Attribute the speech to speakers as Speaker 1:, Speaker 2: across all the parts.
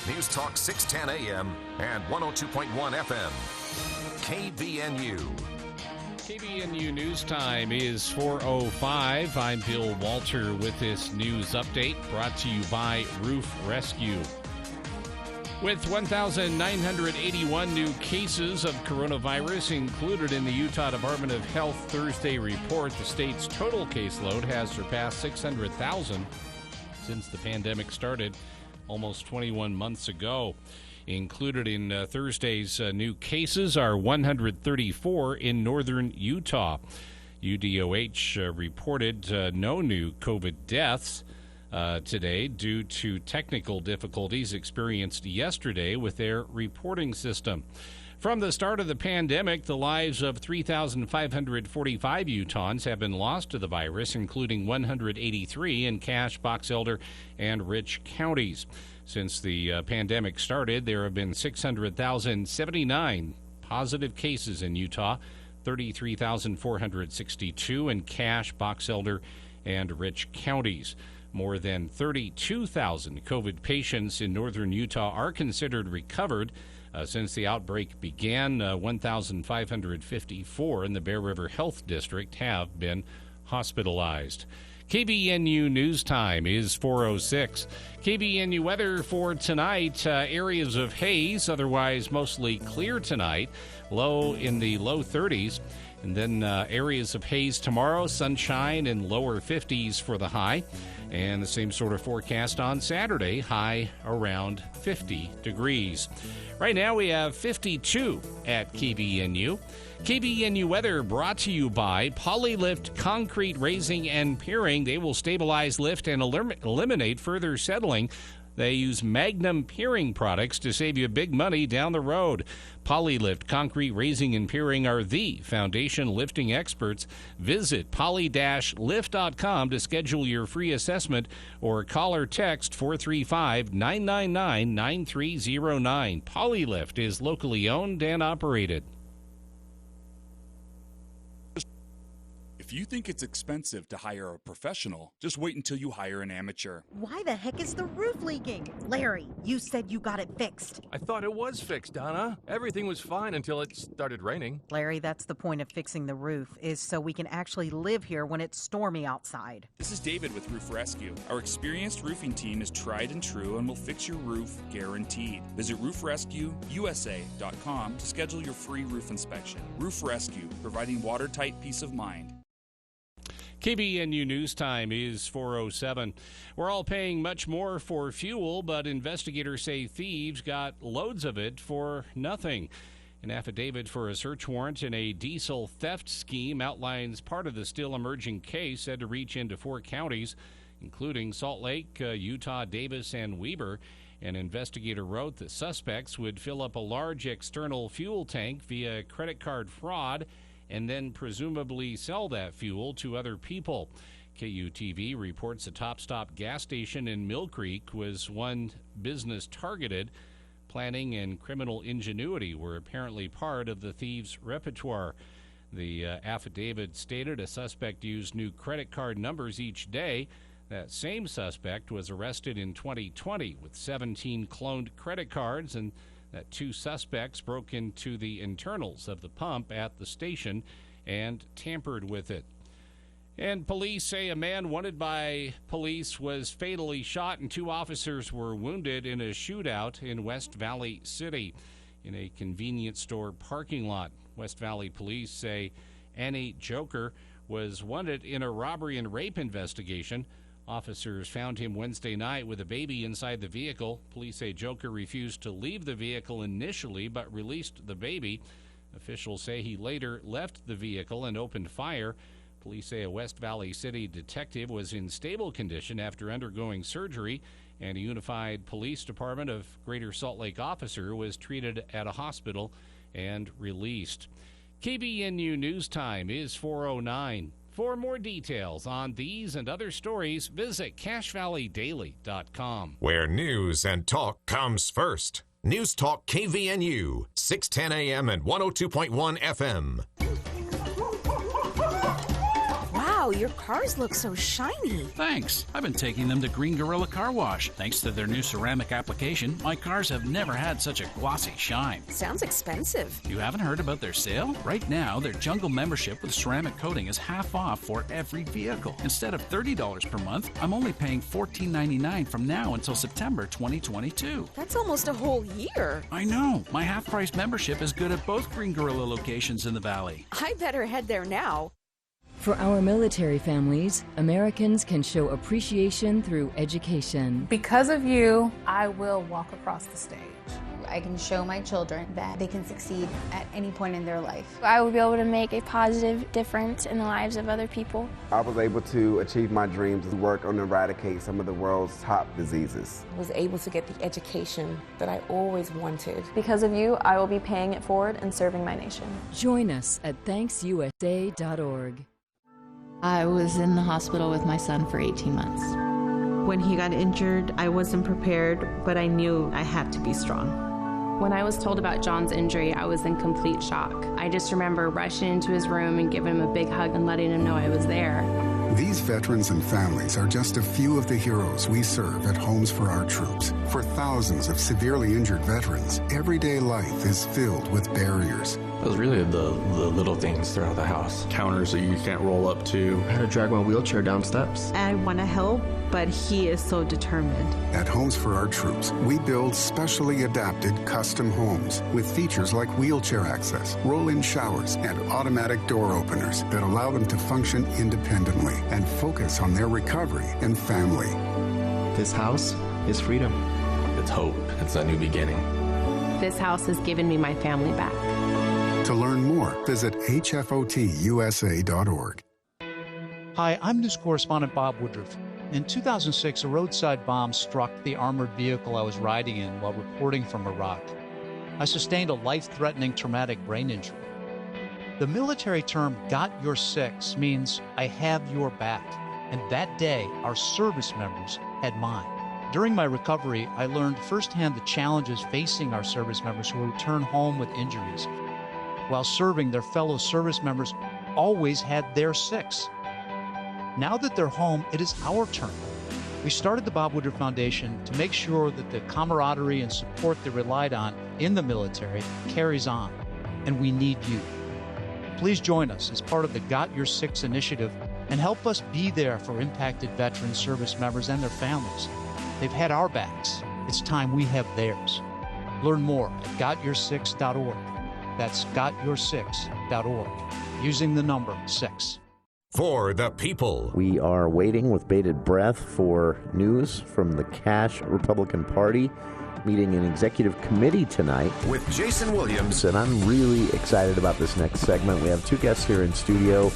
Speaker 1: News Talk 610 AM and 102.1 FM. KVNU.
Speaker 2: KVNU News Time is 4:05. I'm Bill Walter with this news update brought to you by Roof Rescue. With 1,981 new cases of coronavirus included in the Utah Department of Health Thursday report, the state's total caseload has surpassed 600,000 since the pandemic started almost 21 months ago. Included in Thursday's new cases are 134 in northern Utah. UDOH reported no new COVID deaths today due to technical difficulties experienced yesterday with their reporting system. From the start of the pandemic, the lives of 3,545 Utahns have been lost to the virus, including 183 in Cache, Box Elder, and Rich counties. Since the pandemic started, there have been 600,079 positive cases in Utah, 33,462 in Cache, Box Elder, and Rich counties. More than 32,000 COVID patients in northern Utah are considered recovered. Since the outbreak began, 1,554 in the Bear River Health District have been hospitalized. KVNU News Time is 4:06. KVNU weather for tonight, areas of haze, otherwise mostly clear tonight, low in the low 30s. And then areas of haze tomorrow, sunshine in lower 50s for the high. And the same sort of forecast on Saturday, high around 50 degrees. Right now we have 52 at KVNU. KVNU weather brought to you by Polylift Concrete Raising and Piering. They will stabilize, lift, and eliminate further settling. They use Magnum Piering products to save you big money down the road. Polylift Concrete Raising and Piering are the foundation lifting experts. Visit poly-lift.com to schedule your free assessment or call or text 435-999-9309. Polylift is locally owned and operated.
Speaker 3: If you think it's expensive to hire a professional, just wait until you hire an amateur.
Speaker 4: Why the heck is the roof leaking? Larry, you said you got it fixed.
Speaker 5: I thought it was fixed, Donna. Everything was fine until it started raining.
Speaker 4: Larry, that's the point of fixing the roof, is so we can actually live here when it's stormy outside.
Speaker 3: This is David with Roof Rescue. Our experienced roofing team is tried and true and will fix your roof guaranteed. Visit roofrescueusa.com to schedule your free roof inspection. Roof Rescue, providing watertight peace of mind.
Speaker 2: KVNU News Time is 4:07. We're all paying much more for fuel, but investigators say thieves got loads of it for nothing. An affidavit for a search warrant in a diesel theft scheme outlines part of the still emerging case said to reach into 4 counties, including Salt Lake, Utah, Davis, and Weber. An investigator wrote that suspects would fill up a large external fuel tank via credit card fraud and then presumably sell that fuel to other people. KUTV reports a Top Stop gas station in Mill Creek was one business targeted. Planning and criminal ingenuity were apparently part of the thieves' repertoire. The affidavit stated a suspect used new credit card numbers each day. That same suspect was arrested in 2020 with 17 cloned credit cards, and that 2 suspects broke into the internals of the pump at the station and tampered with it. And police say a man wanted by police was fatally shot and 2 officers were wounded in a shootout in West Valley City in a convenience store parking lot. West Valley police say Annie Joker was wanted in a robbery and rape investigation. Officers found him Wednesday night with a baby inside the vehicle. Police say Joker refused to leave the vehicle initially, but released the baby. Officials say he later left the vehicle and opened fire. Police say a West Valley City detective was in stable condition after undergoing surgery, and a Unified Police Department of Greater Salt Lake officer was treated at a hospital and released. KVNU News Time is 4:09. For more details on these and other stories, visit CacheValleyDaily.com.
Speaker 1: Where news and talk comes first. News Talk KVNU, 610 AM and 102.1 FM.
Speaker 4: Wow,
Speaker 6: your cars look so shiny.
Speaker 7: Thanks. I've been taking them to Green Gorilla Car Wash. Thanks to their new ceramic application, my cars have never had such a glossy shine.
Speaker 6: Sounds expensive.
Speaker 7: You haven't heard about their sale? Right now, their Jungle membership with ceramic coating is half off for every vehicle. Instead of $30 per month, I'm only paying $14.99 from now until September 2022.
Speaker 6: That's almost a whole year.
Speaker 7: I know. My half-price membership is good at both Green Gorilla locations in the Valley.
Speaker 6: I better head there now.
Speaker 8: For our military families, Americans can show appreciation through education.
Speaker 9: Because of you, I will walk across the stage.
Speaker 10: I can show my children that they can succeed at any point in their life.
Speaker 11: I will be able to make a positive difference in the lives of other people.
Speaker 12: I was able to achieve my dreams and work on eradicate some of the world's top diseases.
Speaker 13: I was able to get the education that I always wanted.
Speaker 14: Because of you, I will be paying it forward and serving my nation.
Speaker 8: Join us at ThanksUSA.org.
Speaker 15: I was in the hospital with my son for 18 months.
Speaker 16: When he got injured, I wasn't prepared, but I knew I had to be strong.
Speaker 14: When I was told about John's injury, I was in complete shock. I just remember rushing into his room and giving him a big hug and letting him know I was there.
Speaker 17: These veterans and families are just a few of the heroes we serve at Homes for Our Troops. For thousands of severely injured veterans, everyday life is filled with barriers.
Speaker 18: It was really the little things throughout the house. Counters that you can't roll up to.
Speaker 19: I had to drag my wheelchair down steps.
Speaker 16: I want to help, but he is so determined.
Speaker 17: At Homes for Our Troops, we build specially adapted custom homes with features like wheelchair access, roll-in showers, and automatic door openers that allow them to function independently and focus on their recovery and family.
Speaker 19: This house is freedom.
Speaker 18: It's hope. It's a new beginning.
Speaker 14: This house has given me my family back.
Speaker 17: To learn more, visit hfotusa.org.
Speaker 20: Hi, I'm news correspondent Bob Woodruff. In 2006, a roadside bomb struck the armored vehicle I was riding in while reporting from Iraq. I sustained a life-threatening traumatic brain injury. The military term, "got your six," means I have your back. And that day, our service members had mine. During my recovery, I learned firsthand the challenges facing our service members who return home with injuries. While serving, their fellow service members always had their six. Now that they're home, it is our turn. We started the Bob Woodruff Foundation to make sure that the camaraderie and support they relied on in the military carries on, and we need you. Please join us as part of the Got Your Six initiative and help us be there for impacted veteran service members and their families. They've had our backs. It's time we have theirs. Learn more at gotyoursix.org. That's gotyoursix.org, using the number 6.
Speaker 1: For the people.
Speaker 21: We are waiting with bated breath for news from the Cash Republican Party meeting an executive committee tonight.
Speaker 1: With Jason Williams.
Speaker 21: And I'm really excited about this next segment. We have two guests here in studio.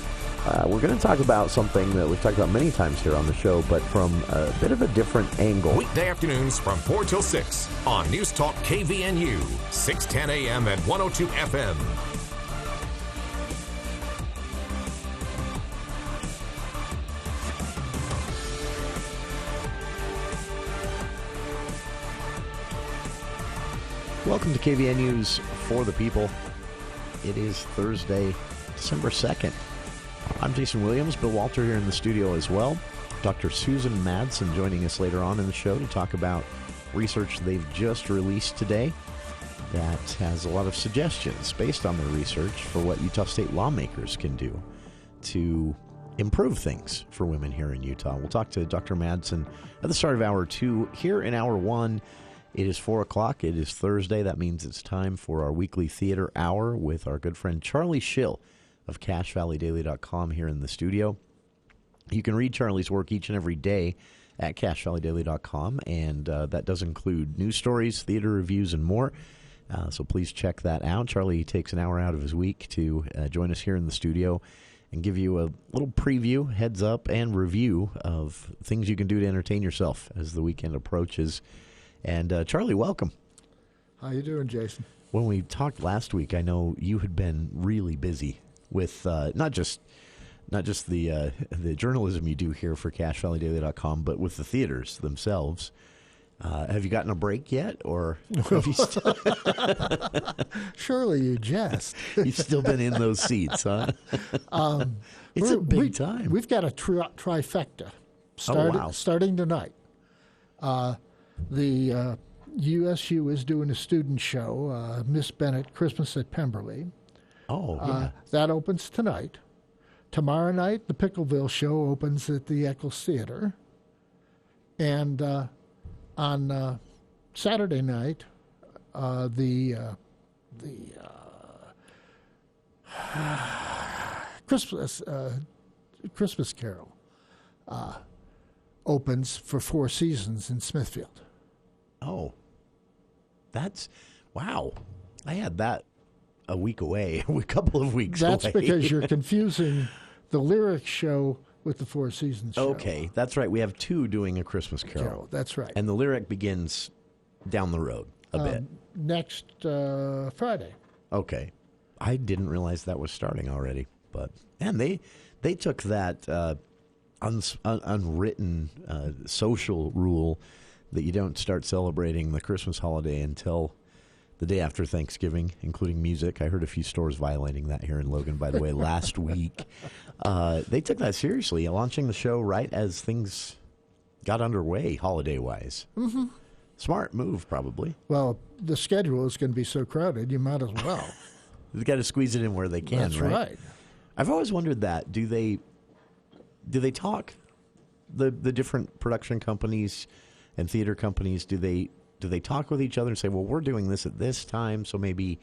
Speaker 21: We're going to talk about something that we've talked about many times here on the show, but from a bit of a different angle.
Speaker 1: Weekday afternoons from 4 till 6 on News Talk KVNU, 610 AM and 102 FM.
Speaker 21: Welcome to KVNU's For the People. It is Thursday, December 2nd. I'm Jason Williams, Bill Walter here in the studio as well. Dr. Susan Madsen joining us later on in the show to talk about research they've just released today that has a lot of suggestions based on their research for what Utah State lawmakers can do to improve things for women here in Utah. We'll talk to Dr. Madsen at the start of Hour 2. Here in Hour 1, it is 4 o'clock. It is Thursday. That means it's time for our weekly theater hour with our good friend Charlie Schill of CashValleyDaily.com here in the studio. You can read Charlie's work each and every day at CashValleyDaily.com, and that does include news stories, theater reviews, and more. So please check that out. Charlie takes an hour out of his week to join us here in the studio and give you a little preview, heads up, and review of things you can do to entertain yourself as the weekend approaches. And Charlie, welcome.
Speaker 22: How you doing, Jason?
Speaker 21: When we talked last week, I know you had been really busy with not just the journalism you do here for CashValleyDaily.com, but with the theaters themselves. Have you gotten a break yet, or have you still...
Speaker 22: Surely you jest.
Speaker 21: You've still been in those seats, huh? It's a big time.
Speaker 22: We've got a trifecta starting tonight. The USU is doing a student show, Miss Bennett, Christmas at Pemberley.
Speaker 21: Oh, yeah.
Speaker 22: That opens tonight. Tomorrow night, the Pickleville show opens at the Eccles Theater. And on Saturday night, the Christmas Carol opens for Four Seasons in Smithfield.
Speaker 21: Oh, wow. I had that a week away, a couple of weeks away.
Speaker 22: That's because you're confusing the lyric show with the Four Seasons show.
Speaker 21: Okay, that's right. We have two doing a Christmas Carol.
Speaker 22: That's right.
Speaker 21: And the lyric begins down the road a bit.
Speaker 22: Next Friday.
Speaker 21: Okay. I didn't realize that was starting already. But, and they took that unwritten social rule that you don't start celebrating the Christmas holiday until the day after Thanksgiving, including music. I heard a few stores violating that here in Logan, by the way, last week. They took that seriously, launching the show right as things got underway, holiday-wise.
Speaker 22: Mm-hmm.
Speaker 21: Smart move, probably.
Speaker 22: Well, the schedule is going to be so crowded, you might as well.
Speaker 21: They've got to squeeze it in where they can,
Speaker 22: That's right.
Speaker 21: I've always wondered that. Do they talk, the different production companies and theater companies, do they talk with each other and say, well, we're doing this at this time, so maybe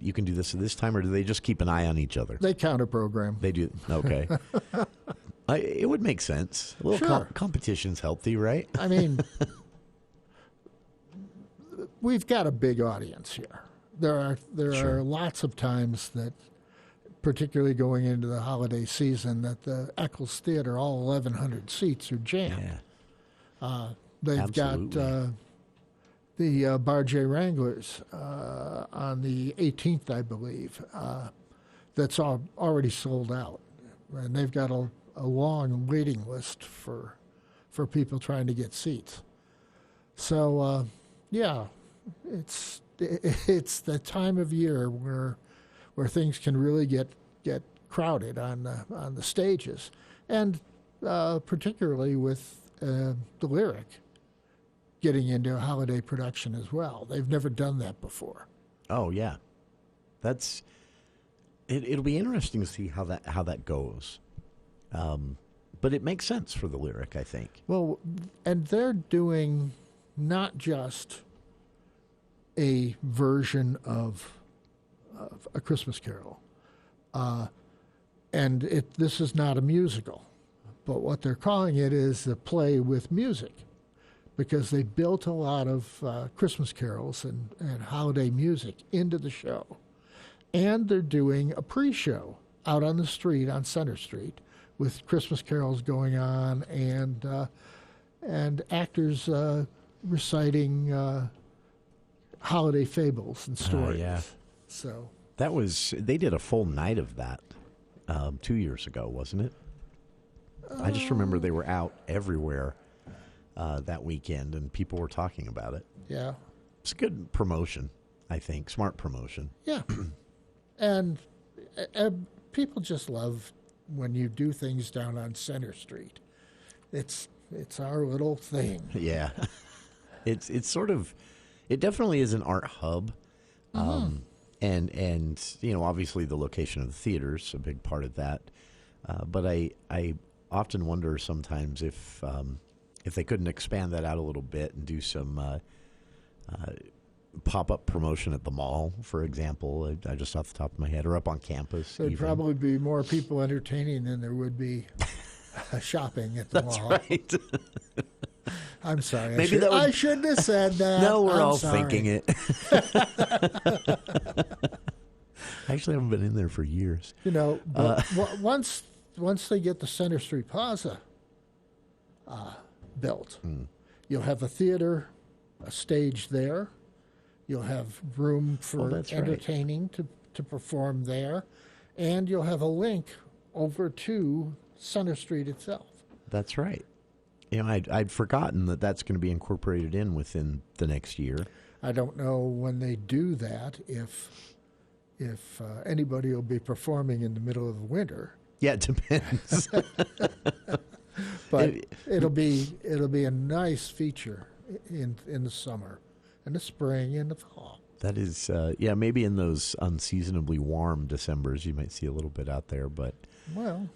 Speaker 21: you can do this at this time, or do they just keep an eye on each other?
Speaker 22: They counter-program.
Speaker 21: They do. Okay. It would make sense. A little competition's healthy, right?
Speaker 22: I mean, we've got a big audience here. There are lots of times that, particularly going into the holiday season, that the Eccles Theater, all 1,100 seats, are jammed. Yeah. They've
Speaker 21: Absolutely.
Speaker 22: got the Bar J Wranglers on the 18th, I believe. That's already sold out, and they've got a long waiting list for people trying to get seats. So, it's the time of year where things can really get crowded on the stages, and particularly with the lyric getting into a holiday production as well. They've never done that before.
Speaker 21: Oh yeah, it'll be interesting to see how that goes. But it makes sense for the lyric, I think.
Speaker 22: Well, and they're doing not just a version of A Christmas Carol, and this is not a musical, but what they're calling it is a play with music, because they built a lot of Christmas carols and holiday music into the show. And they're doing a pre-show out on the street, on Center Street, with Christmas carols going on and actors reciting holiday fables and stories.
Speaker 21: Yeah.
Speaker 22: So
Speaker 21: they did a full night of that 2 years ago, wasn't it? I just remember they were out everywhere that weekend, and people were talking about it.
Speaker 22: Yeah.
Speaker 21: It's good promotion, I think. Smart promotion.
Speaker 22: Yeah. And people just love when you do things down on Center Street. It's our little thing.
Speaker 21: Yeah. It's sort of, it definitely is an art hub. And obviously the location of the theater is a big part of that. But I often wonder sometimes if they couldn't expand that out a little bit and do some pop-up promotion at the mall, for example. I just off the top of my head, or up on campus.
Speaker 22: There'd probably be more people entertaining than there would be shopping at the mall.
Speaker 21: That's right.
Speaker 22: I'm sorry.
Speaker 21: Maybe
Speaker 22: I shouldn't have said that.
Speaker 21: No, we're all
Speaker 22: sorry.
Speaker 21: thinking it. I actually haven't been in there for years.
Speaker 22: But once they get the Center Street Plaza built, you'll have a theater, a stage there. You'll have room for entertaining to perform there, and you'll have a link over to Center Street itself.
Speaker 21: That's right. I'd forgotten that that's going to be incorporated in within the next year.
Speaker 22: I don't know when they do that if anybody will be performing in the middle of the winter.
Speaker 21: Yeah, it depends.
Speaker 22: But it'll be a nice feature in the summer, and the spring, and the fall.
Speaker 21: That is, maybe in those unseasonably warm Decembers, you might see a little bit out there, but
Speaker 22: well,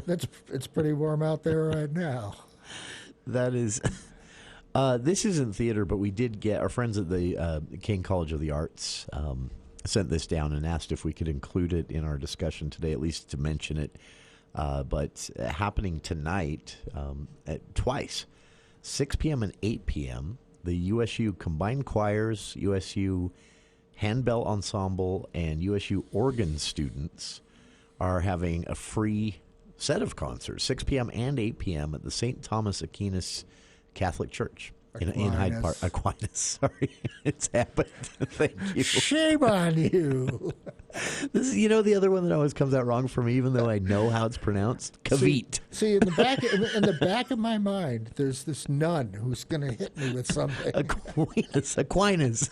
Speaker 22: it's pretty warm out there right now.
Speaker 21: That is. This isn't theater, but we did get our friends at the King College of the Arts sent this down and asked if we could include it in our discussion today, at least to mention it. But happening tonight at twice, 6 p.m. and 8 p.m., the USU Combined Choirs, USU Handbell Ensemble, and USU organ students are having a free set of concerts, 6 p.m. and 8 p.m. at the St. Thomas Aquinas Catholic Church in Hyde Park. Aquinas, sorry. It's happened. Thank you.
Speaker 22: Shame on you.
Speaker 21: This is, the other one that always comes out wrong for me, even though I know how it's pronounced. Kavit.
Speaker 22: See, in the back of my mind, there's this nun who's going to hit me with something.
Speaker 21: Aquinas.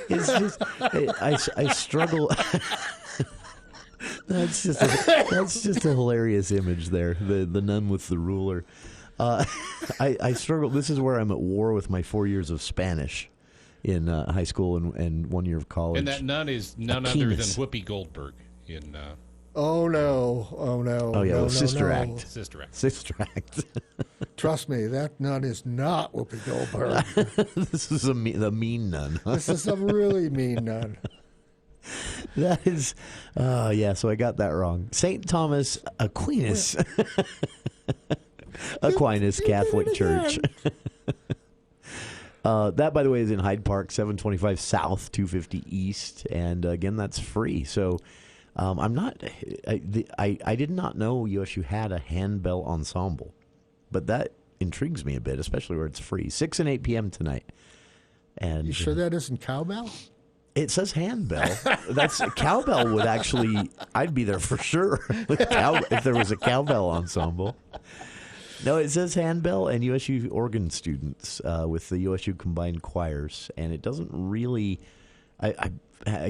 Speaker 21: It's just I struggle. That's just a hilarious image there. The nun with the ruler. I struggle. This is where I'm at war with my 4 years of Spanish in high school and 1 year of college.
Speaker 2: And that nun is none other than Whoopi Goldberg in.
Speaker 22: Oh no!
Speaker 21: Oh yeah,
Speaker 22: no,
Speaker 21: Sister
Speaker 22: no.
Speaker 21: Act.
Speaker 2: Sister Act.
Speaker 22: Trust me, that nun is not Whoopi Goldberg.
Speaker 21: This is the mean nun.
Speaker 22: This is a really mean nun.
Speaker 21: That is, so I got that wrong. St. Thomas Aquinas. Aquinas Catholic Church. That, by the way, is in Hyde Park, 725 South, 250 East. And again, that's free. So I did not know USU had a handbell ensemble. But that intrigues me a bit, especially where it's free. 6 and 8 p.m. tonight. And
Speaker 22: you sure that isn't cowbell?
Speaker 21: It says handbell. That's cowbell would actually. I'd be there for sure if there was a cowbell ensemble. No, it says handbell and USU organ students with the USU Combined Choirs, and it doesn't really. I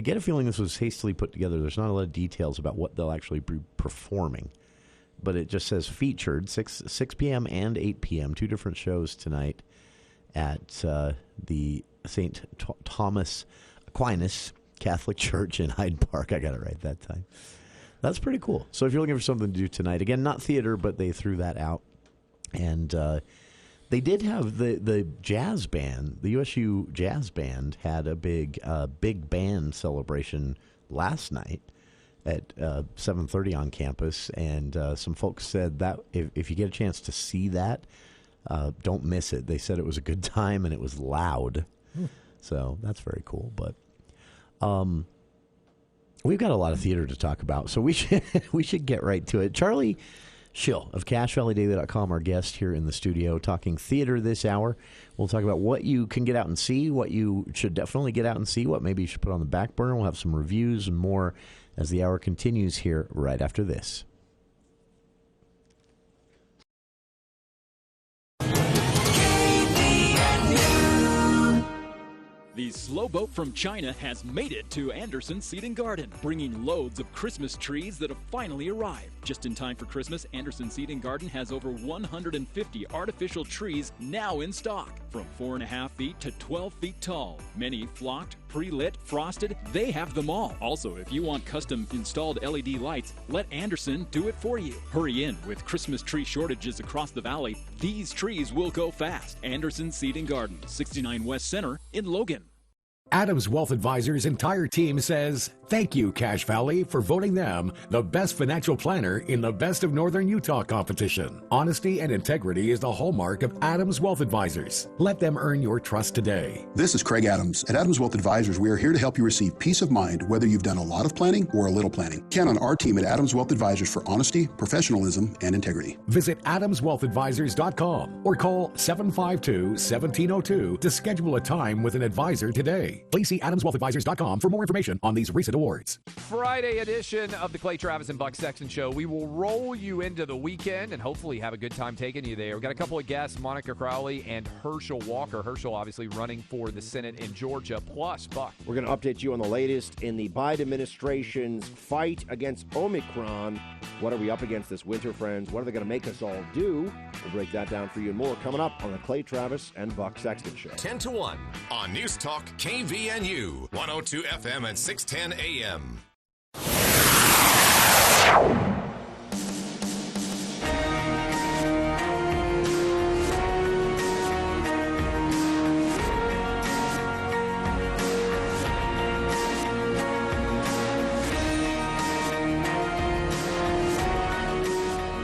Speaker 21: get a feeling this was hastily put together. There's not a lot of details about what they'll actually be performing, but it just says featured 6 p.m. and 8 p.m. 2 different shows tonight at the St. Thomas Aquinas Catholic Church in Hyde Park. I got it right that time. That's pretty cool. So if you're looking for something to do tonight, again, not theater, but they threw that out. And they did have the jazz band, the USU Jazz Band had a big band celebration last night at 7:30 on campus. And some folks said that if you get a chance to see that, don't miss it. They said it was a good time and it was loud. So that's very cool. But we've got a lot of theater to talk about, so we should get right to it. Charlie Schill of CashValleyDaily.com, our guest here in the studio, talking theater this hour. We'll talk about what you can get out and see, what you should definitely get out and see, what maybe you should put on the back burner. We'll have some reviews and more as the hour continues here right after this.
Speaker 3: The slow boat from China has made it to Anderson Seed and Garden, bringing loads of Christmas trees that have finally arrived. Just in time for Christmas, Anderson Seed and Garden has over 150 artificial trees now in stock, from 4.5 feet to 12 feet tall. Many flocked, pre-lit, frosted, they have them all. Also, if you want custom installed LED lights, let Anderson do it for you. Hurry in, with Christmas tree shortages across the valley, these trees will go fast. Anderson Seed and Garden, 69 West Center in Logan.
Speaker 5: Adams Wealth Advisors' entire team says, thank you, Cache Valley, for voting them the best financial planner in the Best of Northern Utah competition. Honesty and integrity is the hallmark of Adams Wealth Advisors. Let them earn your trust today.
Speaker 23: This is Craig Adams. At Adams Wealth Advisors, we are here to help you receive peace of mind, whether you've done a lot of planning or a little planning. Count on our team at Adams Wealth Advisors for honesty, professionalism, and integrity.
Speaker 5: Visit AdamsWealthAdvisors.com or call 752-1702 to schedule a time with an advisor today. Please see AdamsWealthAdvisors.com for more information on these recent at awards.
Speaker 4: Friday edition of the Clay Travis and Buck Sexton Show. We will roll you into the weekend and hopefully have a good time taking you there. We've got a couple of guests, Monica Crowley and Herschel Walker. Herschel obviously running for the Senate in Georgia. Plus, Buck.
Speaker 6: We're going to update you on the latest in the Biden administration's fight against Omicron. What are we up against this winter, friends? What are they going to make us all do? We'll break that down for you and more coming up on the Clay Travis and Buck Sexton Show.
Speaker 1: 10 to 1 on News Talk KVNU, 102 FM and 610 AM.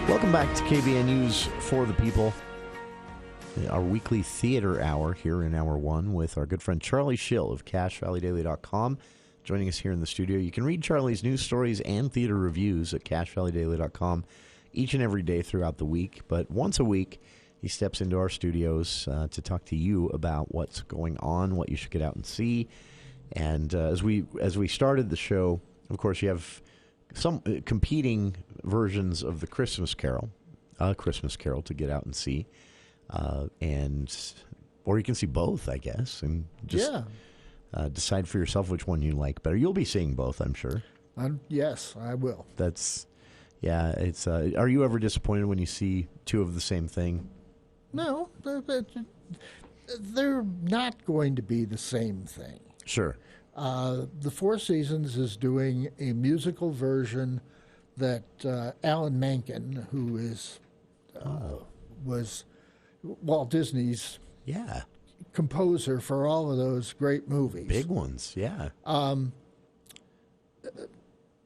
Speaker 21: Welcome back to KVNU's For the People, our weekly theater hour here in Hour 1 with our good friend Charlie Schill of CashValleyDaily.com joining us here in the studio. You can read Charlie's news stories and theater reviews at CashValleyDaily.com each and every day throughout the week, but once a week he steps into our studios to talk to you about what's going on, what you should get out and see. And as we started the show, of course, you have some competing versions of the Christmas Carol, to get out and see, or you can see both, I guess, and just decide for yourself which one you like better. You'll be seeing both, I'm sure.
Speaker 22: Yes, I will.
Speaker 21: It's. Are you ever disappointed when you see two of the same thing?
Speaker 22: No, they're not going to be the same thing.
Speaker 21: Sure.
Speaker 22: The Four Seasons is doing a musical version that Alan Menken, who was Walt Disney's composer for all of those great movies.
Speaker 21: Big ones, yeah.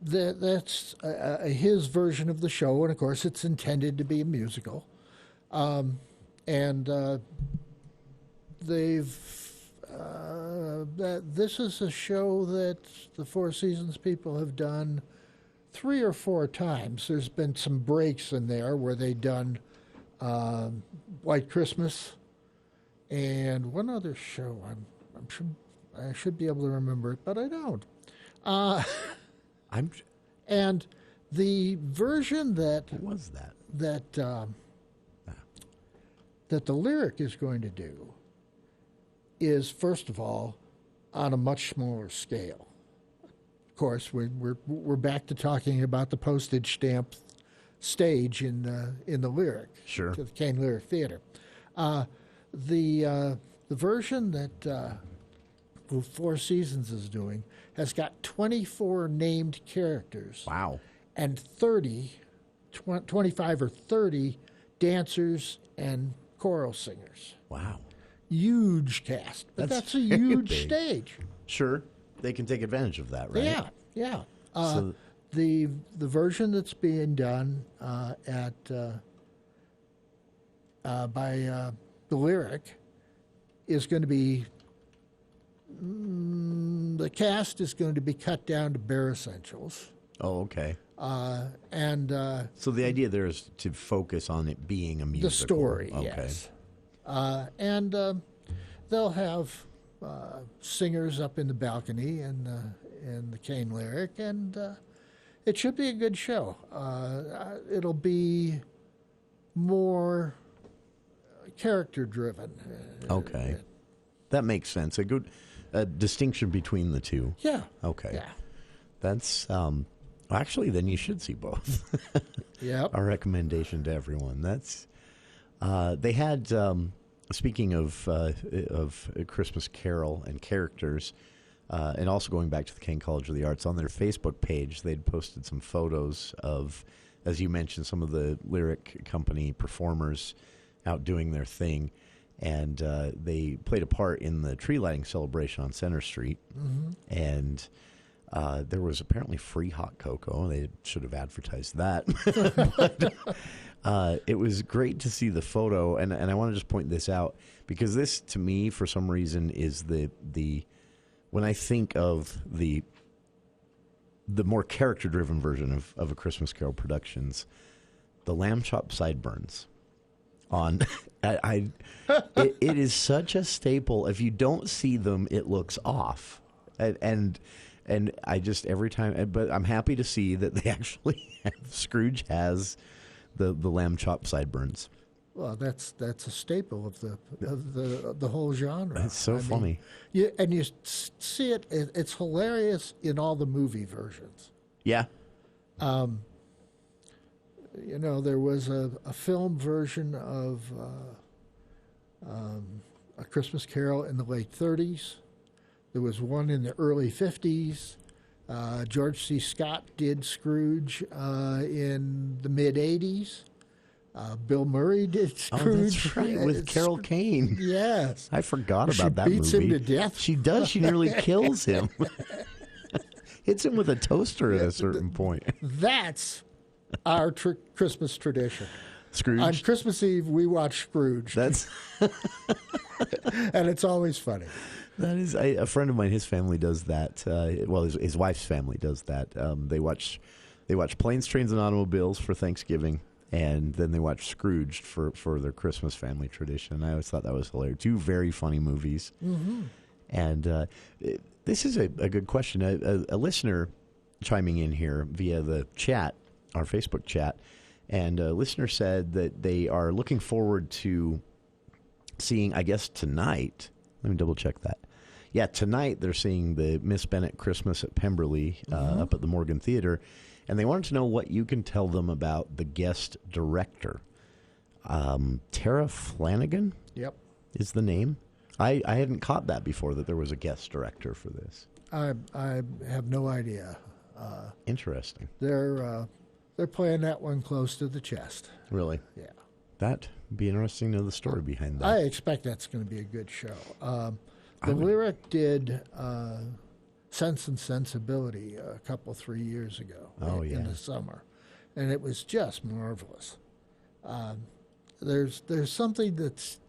Speaker 22: That's his version of the show, and of course it's intended to be a musical. This is a show that the Four Seasons people have done 3 or 4 times. There's been some breaks in there where they've done White Christmas and one other show. I'm sure I should be able to remember it, but I don't. And the version that that the Lyric is going to do is, first of all, on a much smaller scale. Of course, we're back to talking about the postage stamp stage in the Lyric,
Speaker 21: sure,
Speaker 22: to the Kane Lyric Theater. The version that Four Seasons is doing has got 24 named characters.
Speaker 21: Wow.
Speaker 22: And 25 or 30 dancers and choral singers.
Speaker 21: Wow.
Speaker 22: Huge cast, but that's a huge stage.
Speaker 21: Sure, they can take advantage of that, right?
Speaker 22: Yeah. The version that's being done by the Lyric is going to be the cast is going to be cut down to bare essentials.
Speaker 21: Oh, okay.
Speaker 22: So
Speaker 21: the idea there is to focus on it being a musical.
Speaker 22: The story,
Speaker 21: okay.
Speaker 22: Yes. They'll have singers up in the balcony in the Kane Lyric, and it should be a good show. It'll be more character-driven.
Speaker 21: Okay. That makes sense. A good distinction between the two.
Speaker 22: Yeah.
Speaker 21: Okay.
Speaker 22: Yeah.
Speaker 21: That's actually, then you should see both.
Speaker 22: Yep.
Speaker 21: Our recommendation to everyone. That's they had. Speaking of Christmas Carol and characters, and also going back to the Kane College of the Arts, on their Facebook page, they'd posted some photos of, as you mentioned, some of the Lyric Company performers out doing their thing. And they played a part in the tree lighting celebration on Center Street.
Speaker 22: Mm-hmm.
Speaker 21: And there was apparently free hot cocoa. They should have advertised that. But it was great to see the photo. And I want to just point this out, because this, to me, for some reason, is the when I think of the more character-driven version of A Christmas Carol Productions, the lamb chop sideburns. It is such a staple. If you don't see them, it looks off. And And I just every time, but I'm happy to see that they actually Scrooge has the lamb chop sideburns.
Speaker 22: Well, that's a staple of the whole genre.
Speaker 21: It's so funny.
Speaker 22: And you see it. It's hilarious in all the movie versions.
Speaker 21: Yeah.
Speaker 22: There was a film version of A Christmas Carol in the late 30s. There was one in the early 50s. George C. Scott did Scrooge in the mid 80s. Bill Murray did Scrooge.
Speaker 21: Oh, that's right, with Carol Kane.
Speaker 22: Yes.
Speaker 21: I forgot about that movie.
Speaker 22: She beats him to death.
Speaker 21: She does. She nearly kills him. Hits him with a toaster at a certain point.
Speaker 22: That's our Christmas tradition.
Speaker 21: Scrooge.
Speaker 22: On Christmas Eve, we watch Scrooge.
Speaker 21: That's
Speaker 22: and it's always funny.
Speaker 21: That is a friend of mine. His family does that. His wife's family does that. They watch Planes, Trains, and Automobiles for Thanksgiving, and then they watch Scrooge for their Christmas family tradition. I always thought that was hilarious. Two very funny movies.
Speaker 22: Mm-hmm.
Speaker 21: And this is a good question. A listener chiming in here via the chat, our Facebook chat, and a listener said that they are looking forward to seeing, I guess, tonight. Let me double check that. Yeah, tonight they're seeing the Miss Bennett Christmas at Pemberley up at the Morgan Theater, and they wanted to know what you can tell them about the guest director. Tara Flanagan?
Speaker 22: Yep.
Speaker 21: Is the name. I hadn't caught that before, that there was a guest director for this.
Speaker 22: I have no idea.
Speaker 21: Interesting.
Speaker 22: They're playing that one close to the chest.
Speaker 21: Really?
Speaker 22: Yeah.
Speaker 21: That'd be interesting to know the story behind that.
Speaker 22: I expect that's going to be a good show. The Lyric did Sense and Sensibility a couple, 3 years ago in the summer, and it was just marvelous. There's something that's,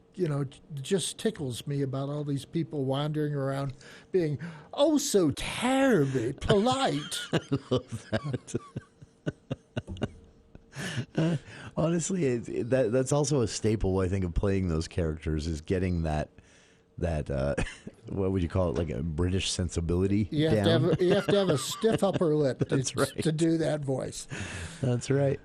Speaker 22: just tickles me about all these people wandering around being oh so terribly polite.
Speaker 21: I love that. Honestly, that's also a staple, I think, of playing those characters, is getting that what would you call it, like a British sensibility
Speaker 22: you have
Speaker 21: down.
Speaker 22: You have to have a stiff upper lip to do that voice.
Speaker 21: That's right.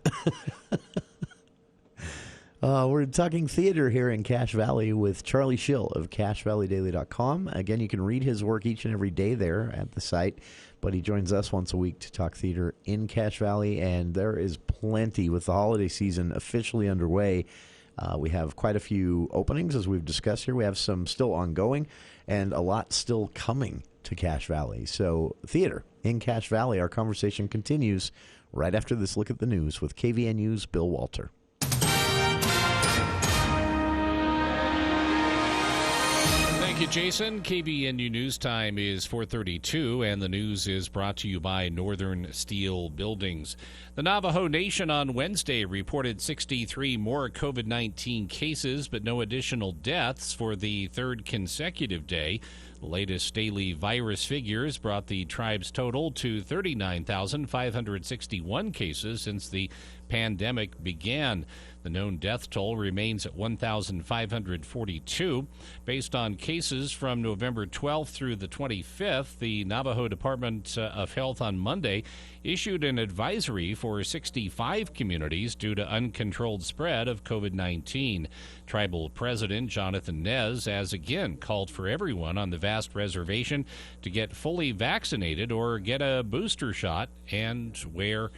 Speaker 21: We're talking theater here in Cache Valley with Charlie Schill of CacheValleyDaily.com. Again, you can read his work each and every day there at the site, but he joins us once a week to talk theater in Cache Valley, and there is plenty with the holiday season officially underway. We have quite a few openings, as we've discussed here. We have some still ongoing and a lot still coming to Cache Valley. So theater in Cache Valley, our conversation continues right after this look at the news with KVNU's Bill Walter.
Speaker 2: Thank you, Jason. KVNU News Time is 4:32, and the news is brought to you by Northern Steel Buildings. The Navajo Nation on Wednesday reported 63 more COVID-19 cases, but no additional deaths for the third consecutive day. The latest daily virus figures brought the tribe's total to 39,561 cases since the pandemic began. The known death toll remains at 1,542. Based on cases from November 12th through the 25th, the Navajo Department of Health on Monday issued an advisory for 65 communities due to uncontrolled spread of COVID-19. Tribal President Jonathan Nez has again called for everyone on the vast reservation to get fully vaccinated or get a booster shot and wear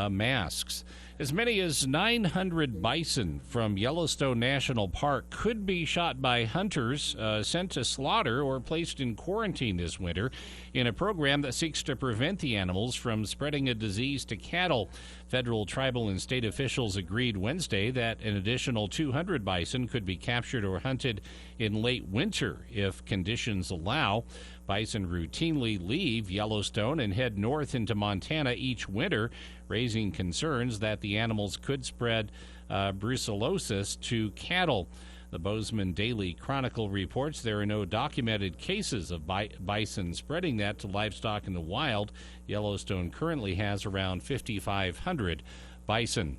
Speaker 2: masks. As many as 900 bison from Yellowstone National Park could be shot by hunters, sent to slaughter, or placed in quarantine this winter in a program that seeks to prevent the animals from spreading a disease to cattle. Federal, tribal, and state officials agreed Wednesday that an additional 200 bison could be captured or hunted in late winter if conditions allow. Bison routinely leave Yellowstone and head north into Montana each winter, raising concerns that the animals could spread brucellosis to cattle. The Bozeman Daily Chronicle reports there are no documented cases of bison spreading that to livestock in the wild. Yellowstone currently has around 5,500 bison.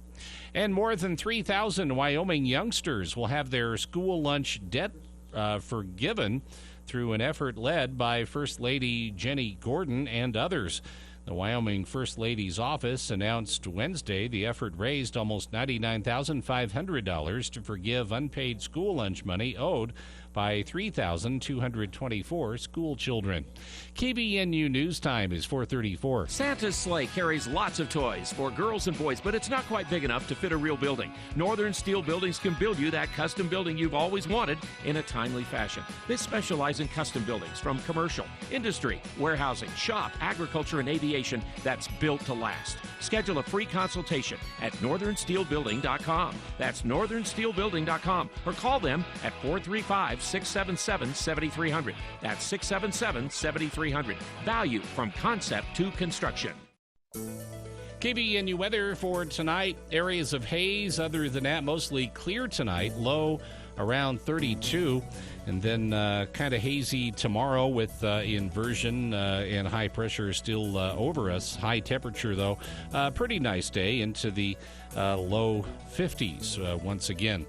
Speaker 2: And more than 3,000 Wyoming youngsters will have their school lunch debt forgiven through an effort led by First Lady Jenny Gordon and others. The Wyoming First Lady's office announced Wednesday the effort raised almost $99,500 to forgive unpaid school lunch money owed by 3,224 school children. KBNU News Time is 4:34.
Speaker 7: Santa's sleigh carries lots of toys for girls and boys, but it's not quite big enough to fit a real building. Northern Steel Buildings can build you that custom building you've always wanted in a timely fashion. They specialize in custom buildings from commercial, industry, warehousing, shop, agriculture, and aviation that's built to last. Schedule a free consultation at northernsteelbuilding.com. That's northernsteelbuilding.com, or call them at 435-677-7300. That's 677-7300. Value from concept to construction.
Speaker 2: KBNU weather for tonight. Areas of haze. Other than that, mostly clear tonight. Low around 32. And then kind of hazy tomorrow with inversion and high pressure still over us. High temperature, though. Pretty nice day into the low 50s once again.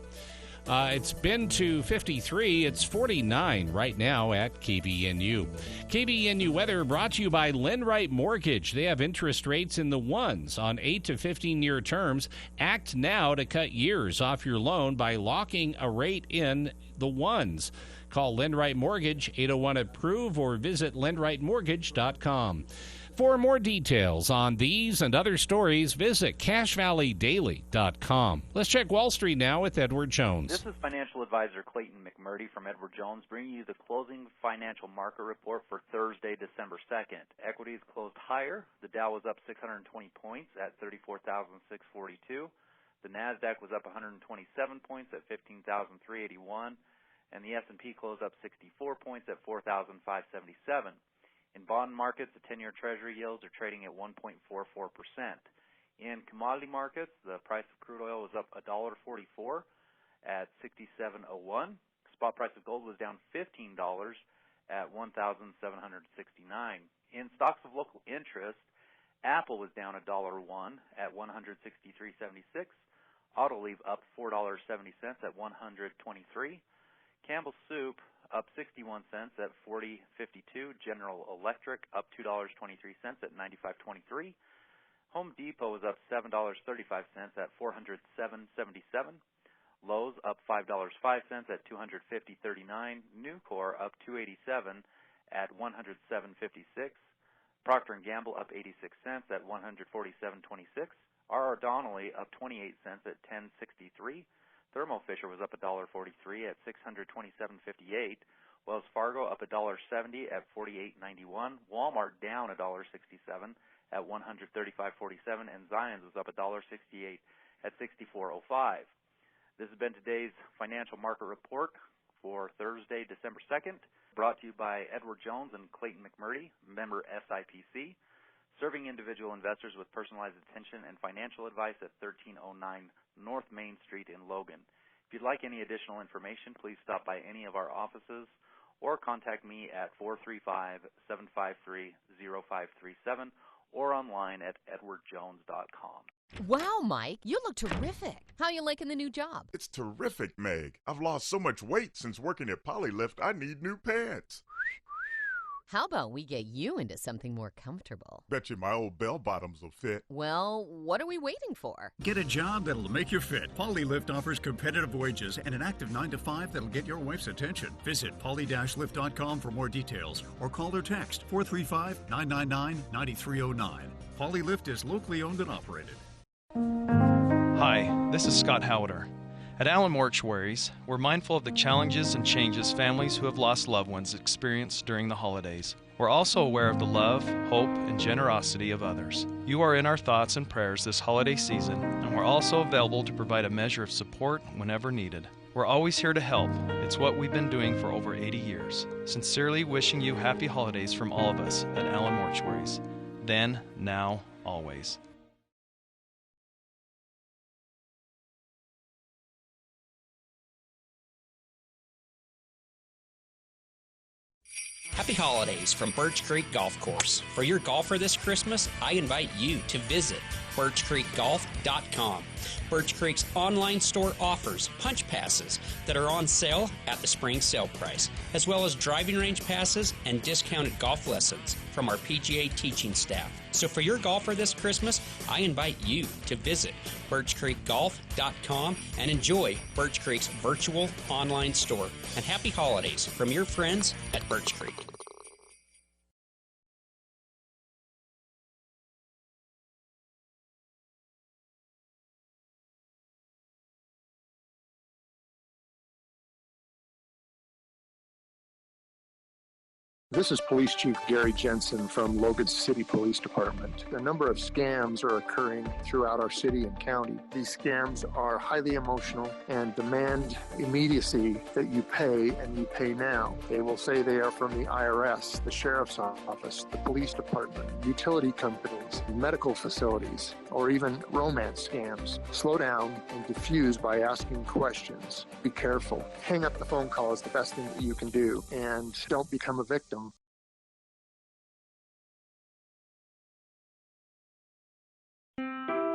Speaker 2: It's been to 53. It's 49 right now at KBNU. KBNU weather brought to you by Lendright Mortgage. They have interest rates in the ones on 8 to 15-year terms. Act now to cut years off your loan by locking a rate in the ones. Call Lendright Mortgage, 801-APPROVE, or visit lendrightmortgage.com. For more details on these and other stories, visit CashValleyDaily.com. Let's check Wall Street now with Edward Jones.
Speaker 9: This is financial advisor Clayton McMurdy from Edward Jones, bringing you the closing financial market report for Thursday, December 2nd. Equities closed higher. The Dow was up 620 points at 34,642. The NASDAQ was up 127 points at 15,381. And the S&P closed up 64 points at 4,577. In bond markets, the 10-year Treasury yields are trading at 1.44%. In commodity markets, the price of crude oil was up $1.44 at $67.01. Spot price of gold was down $15 at $1,769. In stocks of local interest, Apple was down $1.01 at $163.76. Autoliv up $4.70 at $123. Campbell Soup up 61 cents at $40.52. General Electric up $2.23 at $95.23. Home Depot was up $7.35 at $407.77. Lowe's up $5.05 at $250.39. Nucor up $2.87 at $107.56. Procter & Gamble up 86 cents at $147.26. R.R. Donnelley up 28 cents at $10.63. Thermo Fisher was up $1.43 at $627.58. Wells Fargo up $1.70 at $48.91. Walmart down $1.67 at $135.47, and Zions was up $1.68 at $64.05. This has been today's financial market report for Thursday, December 2nd, brought to you by Edward Jones and Clayton McMurdy, member SIPC, serving individual investors with personalized attention and financial advice at 1309 North Main Street in Logan. If you'd like any additional information, please stop by any of our offices or contact me at 435-753-0537 or online at edwardjones.com.
Speaker 10: Wow, Mike, you look terrific. How you liking the new job?
Speaker 24: It's terrific, Meg. I've lost so much weight since working at Polylift, I need new pants.
Speaker 10: How about we get you into something more comfortable?
Speaker 24: Bet you my old bell bottoms will fit.
Speaker 10: Well, what are we waiting for?
Speaker 25: Get a job that'll make you fit. Polylift offers competitive wages and an active 9-to-5 that'll get your wife's attention. Visit poly-lift.com for more details or call or text 435-999-9309. Polylift is locally owned and operated.
Speaker 26: Hi, this is Scott Howder. At Allen Mortuaries, we're mindful of the challenges and changes families who have lost loved ones experience during the holidays. We're also aware of the love, hope, and generosity of others. You are in our thoughts and prayers this holiday season, and we're also available to provide a measure of support whenever needed. We're always here to help. It's what we've been doing for over 80 years. Sincerely wishing you happy holidays from all of us at Allen Mortuaries. Then, now, always.
Speaker 27: Happy holidays from Birch Creek Golf Course. For your golfer this Christmas, I invite you to visit
Speaker 8: birchcreekgolf.com. Birch Creek's online store offers punch passes that are on sale at the spring sale price, as well as driving range passes and discounted golf lessons from our PGA teaching staff. So for your golfer this Christmas, I invite you to visit birchcreekgolf.com and enjoy Birch Creek's virtual online store. And happy holidays from your friends at Birch Creek.
Speaker 11: This is Police Chief Gary Jensen from Logan City Police Department. A number of scams are occurring throughout our city and county. These scams are highly emotional and demand immediacy that you pay, and you pay now. They will say they are from the IRS, the Sheriff's Office, the Police Department, utility companies, medical facilities, or even romance scams. Slow down and diffuse by asking questions. Be careful. Hang up the phone call is the best thing that you can do, and don't become a victim.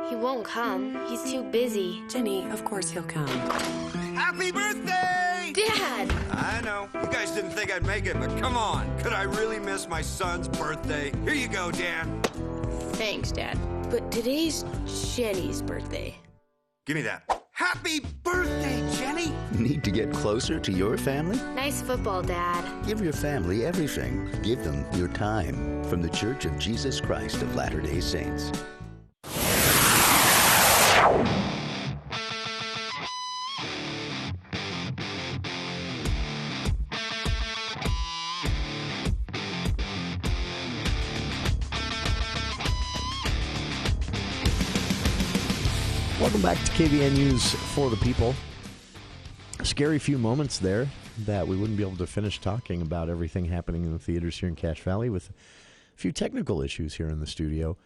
Speaker 12: He won't come. He's too busy.
Speaker 13: Jenny, of course he'll come.
Speaker 15: Happy birthday!
Speaker 12: Dad!
Speaker 15: I know. You guys didn't think I'd make it, but come on. Could I really miss my son's birthday? Here you go, Dan.
Speaker 12: Thanks, Dad. But today's Jenny's birthday.
Speaker 15: Give me that. Happy birthday, Jenny!
Speaker 16: Need to get closer to your family?
Speaker 12: Nice football, Dad.
Speaker 16: Give your family everything. Give them your time. From the Church of Jesus Christ of Latter-day Saints.
Speaker 21: Welcome back to KVN News for the People. A scary few moments there that we wouldn't be able to finish talking about everything happening in the theaters here in Cache Valley with a few technical issues here in the studio.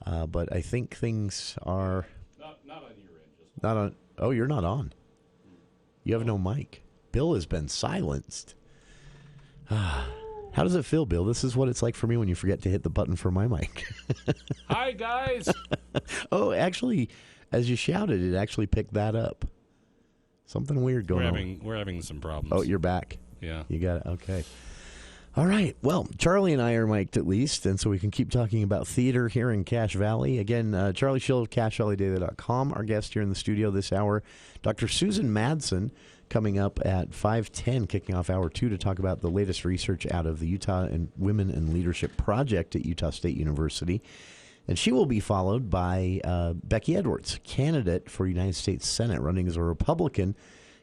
Speaker 21: But I think things are...
Speaker 2: Not on your end. Just
Speaker 21: not on... Oh, you're not on. You have no mic. Bill has been silenced. How does it feel, Bill? This is what it's like for me when you forget to hit the button for my mic.
Speaker 2: Hi, guys.
Speaker 21: Oh, actually... As you shouted, it actually picked that up. Something weird going on.
Speaker 2: We're having some problems.
Speaker 21: Oh, you're back.
Speaker 2: Yeah.
Speaker 21: You got it. Okay. All right. Well, Charlie and I are mic'd at least, and so we can keep talking about theater here in Cache Valley. Again, Charlie Schill of CacheValleyDaily.com, our guest here in the studio this hour. Dr. Susan Madsen coming up at 5:10, kicking off hour 2 to talk about the latest research out of the Utah and Women in Leadership Project at Utah State University. And she will be followed by Becky Edwards, candidate for United States Senate, running as a Republican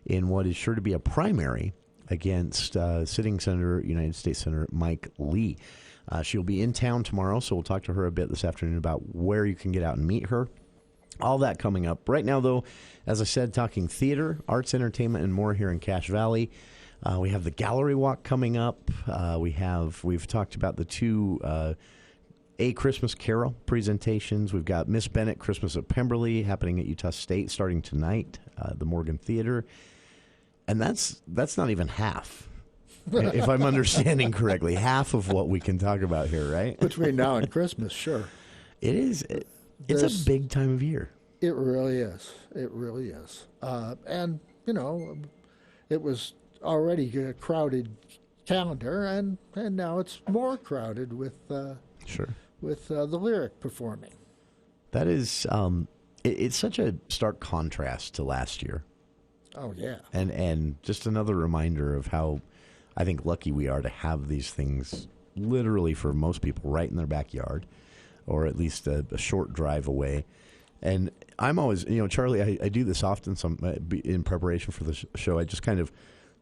Speaker 21: in what is sure to be a primary against sitting Senator, United States Senator Mike Lee. She'll be in town tomorrow, so we'll talk to her a bit this afternoon about where you can get out and meet her. All that coming up. Right now, though, as I said, talking theater, arts, entertainment, and more here in Cache Valley. We have the Gallery Walk coming up. We've talked about the two... A Christmas Carol presentations. We've got Miss Bennett Christmas at Pemberley happening at Utah State starting tonight, the Morgan Theater. And that's not even half, if I'm understanding correctly, half of what we can talk about here, right?
Speaker 22: Between now and Christmas, sure.
Speaker 21: It is. It's a big time of year.
Speaker 22: It really is. It really is. And, you know, it was already a crowded calendar, and now it's more crowded with...
Speaker 21: Sure.
Speaker 22: With the lyric performing.
Speaker 21: That is, it's such a stark contrast to last year.
Speaker 22: Oh, yeah.
Speaker 21: And just another reminder of how I think lucky we are to have these things literally for most people right in their backyard, or at least a short drive away. And I'm always, Charlie, I do this often in preparation for the show. I just kind of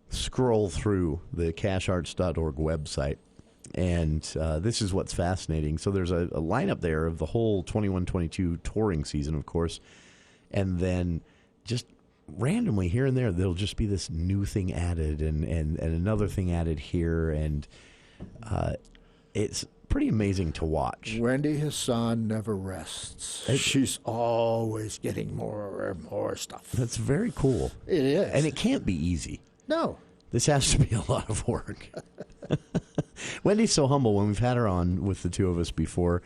Speaker 21: scroll through the cachearts.org website. And this is what's fascinating. So there's a lineup there of the whole 21-22 touring season, of course. And then just randomly here and there, there'll just be this new thing added and another thing added here. And it's pretty amazing to watch.
Speaker 22: Wendy Hassan never rests. She's always getting more and more stuff.
Speaker 21: That's very cool.
Speaker 22: It is.
Speaker 21: And it can't be easy.
Speaker 22: No.
Speaker 21: This has to be a lot of work. Wendy's so humble. When we've had her on with the two of us before,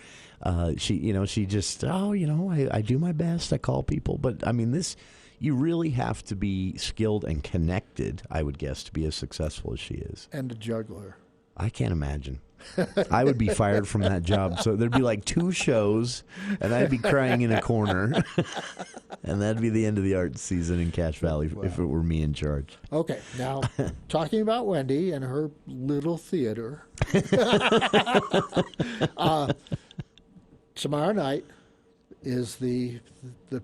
Speaker 21: she just, I do my best. I call people. But, I mean, you really have to be skilled and connected, I would guess, to be as successful as she is.
Speaker 22: And a juggler.
Speaker 21: I can't imagine. I would be fired from that job. So there'd be like 2 shows, and I'd be crying in a corner. And that'd be the end of the art season in Cache Valley if it were me in charge.
Speaker 22: Okay, now, talking about Wendy and her little theater. Tomorrow night is the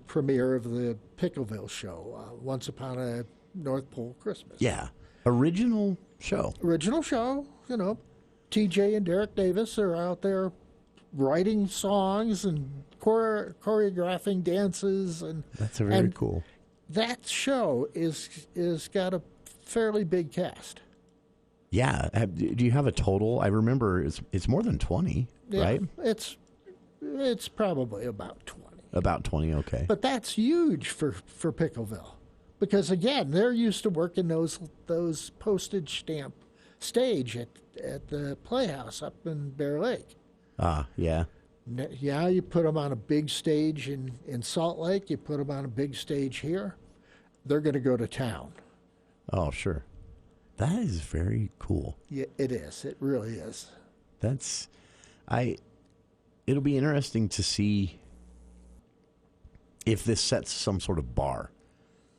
Speaker 22: premiere of the Pickleville show, Once Upon a North Pole Christmas.
Speaker 21: Yeah. Original show.
Speaker 22: TJ and Derek Davis are out there writing songs and choreographing dances, and
Speaker 21: that's very cool.
Speaker 22: That show is got a fairly big cast.
Speaker 21: Yeah. Do you have a total? I remember it's more than 20, right?
Speaker 22: It's probably about 20.
Speaker 21: About 20, okay.
Speaker 22: But that's huge for Pickleville, because again, they're used to working those postage stamp stage at the Playhouse up in Bear Lake.
Speaker 21: Yeah.
Speaker 22: Yeah, you put them on a big stage in Salt Lake. You put them on a big stage here. They're going to go to town.
Speaker 21: Oh, sure. That is very cool.
Speaker 22: Yeah, it is. It really is.
Speaker 21: It'll be interesting to see if this sets some sort of bar.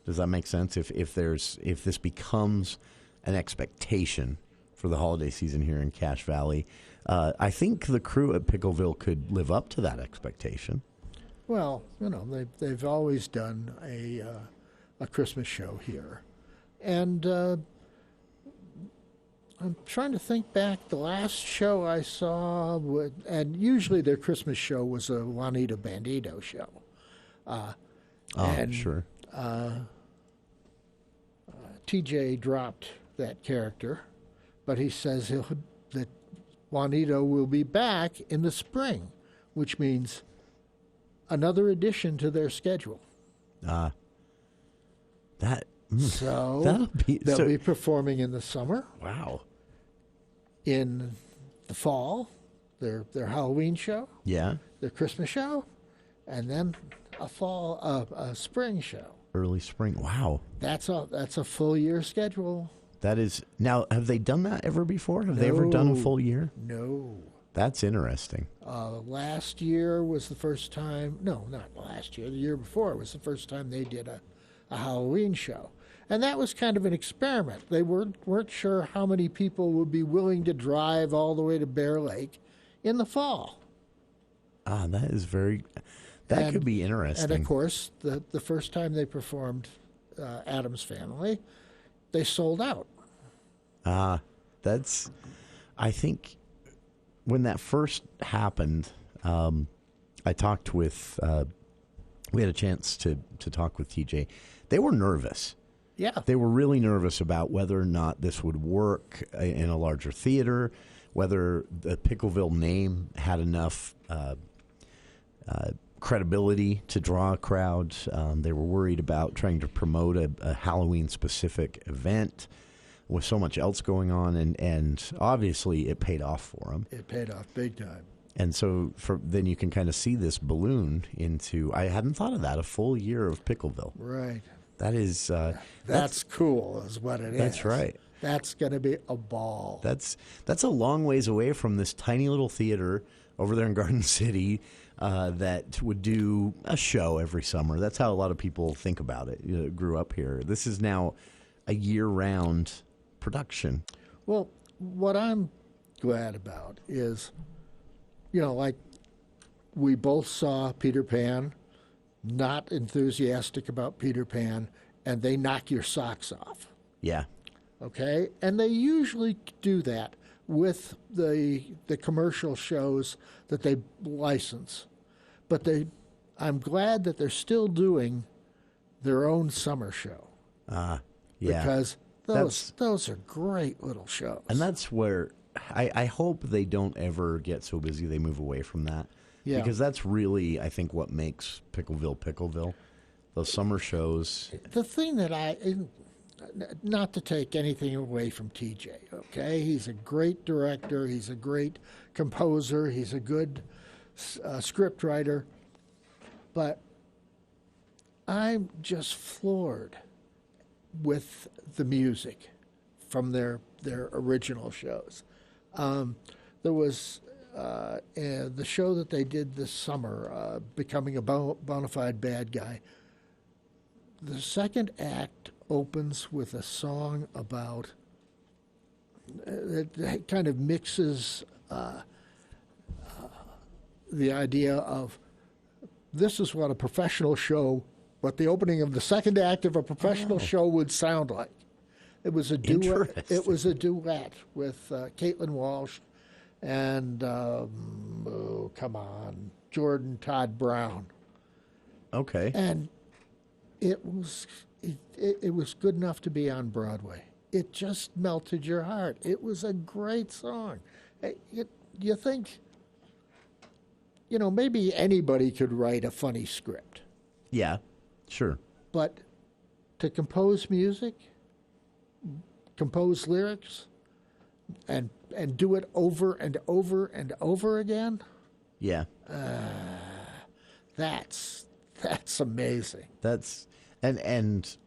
Speaker 21: Does that make sense? If this becomes an expectation for the holiday season here in Cache Valley, I think the crew at Pickleville could live up to that expectation.
Speaker 22: Well, they've always done a Christmas show here, and I'm trying to think back. The last show I saw, and usually their Christmas show was a Juanito Bandito show.
Speaker 21: Sure.
Speaker 22: TJ dropped that character, but he says that Juanito will be back in the spring, which means another addition to their schedule. They'll be performing in the summer.
Speaker 21: Wow.
Speaker 22: In the fall, their Halloween show.
Speaker 21: Yeah.
Speaker 22: Their Christmas show, and then a spring show.
Speaker 21: Early spring. Wow.
Speaker 22: That's a full year schedule.
Speaker 21: That is. Now, have they done that ever before? Have they ever done a full year?
Speaker 22: No.
Speaker 21: That's interesting.
Speaker 22: Last year was the first time. No, not last year. The year before was the first time they did a Halloween show. And that was kind of an experiment. They weren't sure how many people would be willing to drive all the way to Bear Lake in the fall.
Speaker 21: That is very... That could be interesting.
Speaker 22: And, of course, the first time they performed Addams Family, they sold out.
Speaker 21: That's... I think when that first happened, I talked with... we had a chance to talk with TJ. They were nervous.
Speaker 22: Yeah.
Speaker 21: They were really nervous about whether or not this would work in a larger theater, whether the Pickleville name had enough credibility to draw a crowd. They were worried about trying to promote a Halloween-specific event with so much else going on, and obviously it paid off for them.
Speaker 22: It paid off big time.
Speaker 21: And so then you can kind of see this balloon into, I hadn't thought of that, a full year of Pickleville.
Speaker 22: Right.
Speaker 21: That is...
Speaker 22: that's cool is what it is.
Speaker 21: That's right.
Speaker 22: That's going to be a ball.
Speaker 21: That's a long ways away from this tiny little theater over there in Garden City that would do a show every summer. That's how a lot of people think about it. Grew up here. This is now a year-round production.
Speaker 22: Well, what I'm glad about is, like we both saw Peter Pan, not enthusiastic about Peter Pan, and they knock your socks off.
Speaker 21: Yeah.
Speaker 22: Okay? And they usually do that with the commercial shows that they license. But I'm glad that they're still doing their own summer show.
Speaker 21: Yeah.
Speaker 22: Because those are great little shows.
Speaker 21: And that's where I hope they don't ever get so busy they move away from that.
Speaker 22: Yeah.
Speaker 21: Because that's really, I think, what makes Pickleville. Those summer shows.
Speaker 22: The thing that not to take anything away from TJ, okay? He's a great director. He's a great composer. He's a good script writer. But I'm just floored with the music from their original shows. There was the show that they did this summer, Becoming a Bona Fide Bad Guy. The second act opens with a song about that kind of mixes the idea of this is what a professional show, what the opening of the second act of a professional show would sound like. It was a duet. It was a duet with Caitlin Walsh and Jordan Todd Brown.
Speaker 21: Okay.
Speaker 22: And it was good enough to be on Broadway. It just melted your heart. It was a great song. You think, maybe anybody could write a funny script.
Speaker 21: Yeah, sure.
Speaker 22: But to compose music, compose lyrics, and do it over and over and over again.
Speaker 21: Yeah.
Speaker 22: That's amazing.
Speaker 21: That's and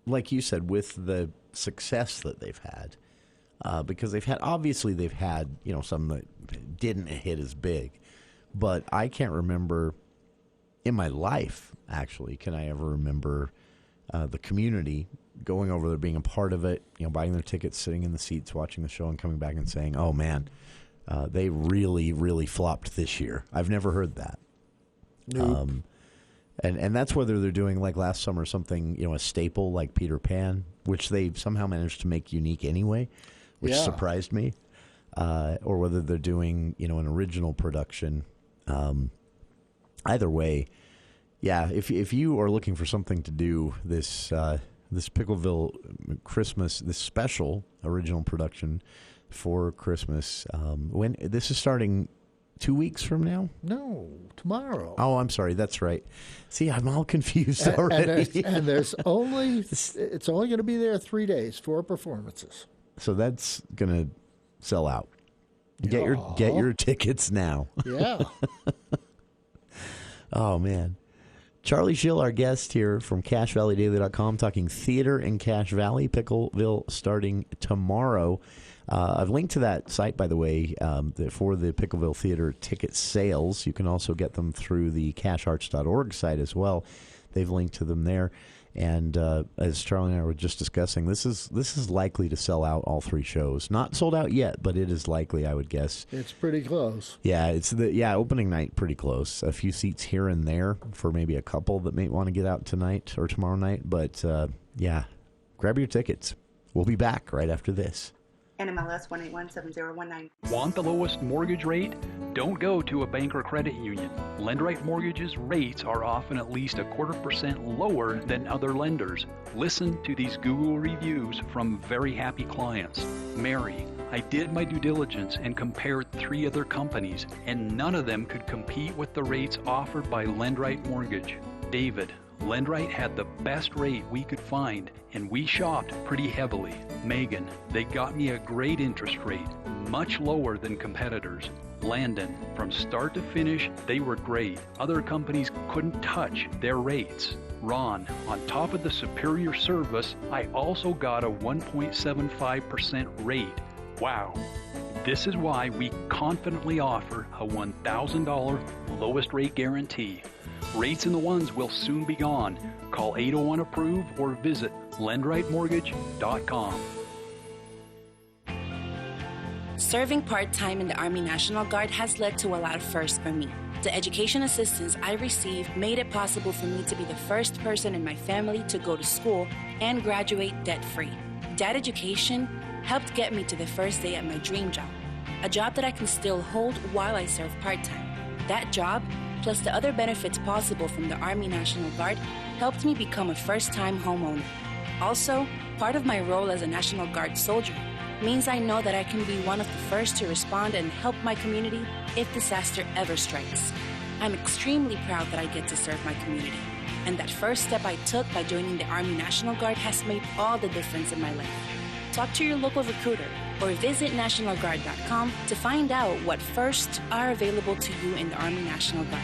Speaker 21: like you said, with the success that they've had, because they've had some that didn't hit as big, but I can't remember in my life actually. Can I ever remember the community going over there, being a part of it, buying their tickets, sitting in the seats, watching the show, and coming back and saying, "Oh man, they really, really flopped this year." I've never heard that.
Speaker 22: Nope.
Speaker 21: And that's whether they're doing, like last summer, something, a staple like Peter Pan, which they somehow managed to make unique anyway, which surprised me, or whether they're doing, an original production. Either way, yeah, if you are looking for something to do this Pickleville Christmas, this special original production for Christmas, when this is starting 2 weeks from now?
Speaker 22: No, tomorrow.
Speaker 21: Oh, I'm sorry. That's right. See, I'm all confused already.
Speaker 22: And there's only it's only going to be there 3 days, 4 performances.
Speaker 21: So that's going to sell out. Get your tickets now.
Speaker 22: Yeah.
Speaker 21: Oh man. Charlie Schill, our guest here from CashValleyDaily.com, talking theater in Cache Valley, Pickleville, starting tomorrow. I've linked to that site, by the way, for the Pickleville Theater ticket sales. You can also get them through the CashArts.org site as well. They've linked to them there. And as Charlie and I were just discussing, this is likely to sell out all 3 shows. Not sold out yet, but it is likely, I would guess.
Speaker 22: It's pretty close.
Speaker 21: Yeah, it's opening night pretty close. A few seats here and there for maybe a couple that may want to get out tonight or tomorrow night. But grab your tickets. We'll be back right after this.
Speaker 13: NMLS 1817019.
Speaker 3: Want the lowest mortgage rate? Don't go to a bank or credit union. LendRight Mortgage's rates are often at least 0.25% lower than other lenders. Listen to these Google reviews from very happy clients. Mary, I did my due diligence and compared 3 other companies, and none of them could compete with the rates offered by LendRight Mortgage. David, LendRight had the best rate we could find, and we shopped pretty heavily. Megan, they got me a great interest rate, much lower than competitors. Landon, from start to finish, they were great. Other companies couldn't touch their rates. Ron, on top of the superior service, I also got a 1.75% rate. Wow. This is why we confidently offer a $1,000 lowest rate guarantee. Rates in the ones will soon be gone. Call 801-APPROVE or visit lendrightmortgage.com.
Speaker 12: Serving part-time in the Army National Guard has led to a lot of firsts for me. The education assistance I received made it possible for me to be the first person in my family to go to school and graduate debt-free. That education helped get me to the first day at my dream job, a job that I can still hold while I serve part-time. That job, plus the other benefits possible from the Army National Guard, helped me become a first-time homeowner. Also, part of my role as a National Guard soldier means I know that I can be one of the first to respond and help my community if disaster ever strikes. I'm extremely proud that I get to serve my community. And that first step I took by joining the Army National Guard has made all the difference in my life. Talk to your local recruiter or visit NationalGuard.com to find out what firsts are available to you in the Army National Guard.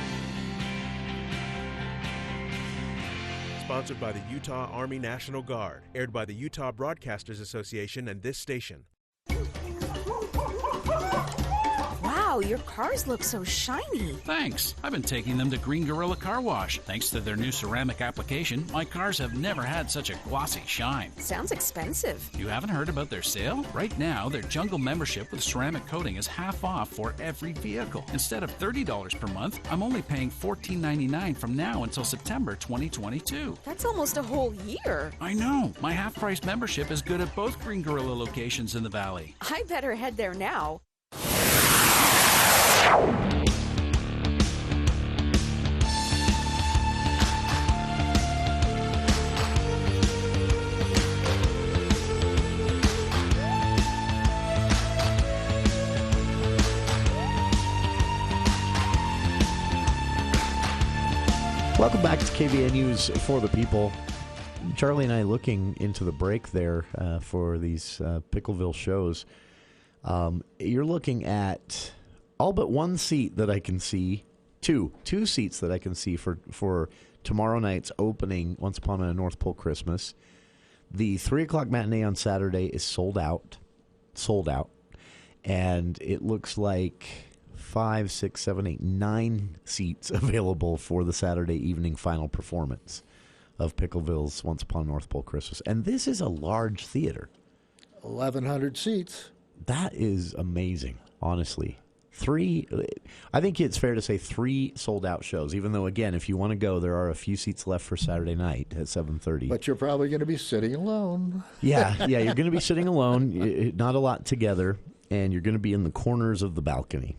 Speaker 14: Sponsored by the Utah Army National Guard. Aired by the Utah Broadcasters Association and this station.
Speaker 17: Wow, your cars look so shiny.
Speaker 18: Thanks. I've been taking them to Green Gorilla Car Wash. Thanks to their new ceramic application, my cars have never had such a glossy shine.
Speaker 17: Sounds expensive.
Speaker 18: You haven't heard about their sale? Right now, their Jungle membership with ceramic coating is half off for every vehicle. Instead of $30 per month, I'm only paying $14.99 from now until September 2022.
Speaker 17: That's almost a whole year.
Speaker 18: I know. My half-price membership is good at both Green Gorilla locations in the valley.
Speaker 17: I better head there now.
Speaker 21: Welcome back to KVN News for the People. Charlie and I looking into the break there for these Pickleville shows. You're looking at all but one seat that I can see, two seats that I can see for tomorrow night's opening, Once Upon a North Pole Christmas. The 3 o'clock matinee on Saturday is sold out, and it looks like 5, 6, 7, 8, 9 seats available for the Saturday evening final performance of Pickleville's Once Upon a North Pole Christmas. And this is a large theater.
Speaker 22: 1,100 seats.
Speaker 21: That is amazing, honestly. I think it's fair to say 3 sold-out shows, even though, again, if you want to go, there are a few seats left for Saturday night at 7:30.
Speaker 22: But you're probably going to be sitting alone.
Speaker 21: Yeah, you're going to be sitting alone, not a lot together, and you're going to be in the corners of the balcony.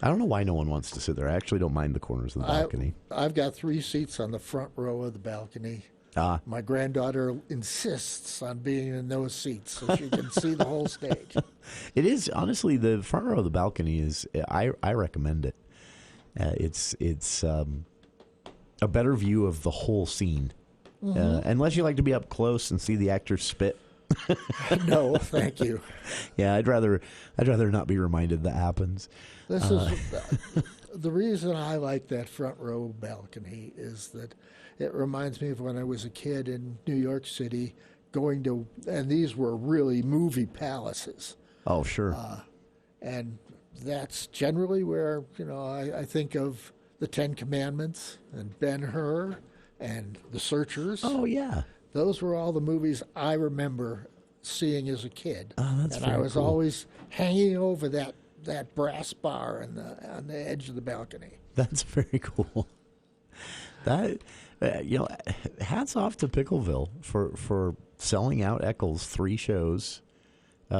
Speaker 21: I don't know why no one wants to sit there. I actually don't mind the corners of the balcony.
Speaker 22: I've got 3 seats on the front row of the balcony. My granddaughter insists on being in those seats so she can see the whole stage.
Speaker 21: It is, honestly, the front row of the balcony is, I recommend it. It's a better view of the whole scene. Mm-hmm. Unless you like to be up close and see the actors spit.
Speaker 22: No, thank you.
Speaker 21: Yeah, I'd rather not be reminded that happens.
Speaker 22: This is the reason I like that front row balcony is that it reminds me of when I was a kid in New York City going to, and these were really movie palaces.
Speaker 21: Oh, sure.
Speaker 22: And that's generally where, I think of the Ten Commandments and Ben-Hur and The Searchers.
Speaker 21: Oh, yeah.
Speaker 22: Those were all the movies I remember seeing as a kid.
Speaker 21: Oh, that's
Speaker 22: and
Speaker 21: very
Speaker 22: I was
Speaker 21: cool.
Speaker 22: always hanging over that brass bar on the edge of the balcony.
Speaker 21: That's very cool. That hats off to Pickleville for selling out Eccles 3 shows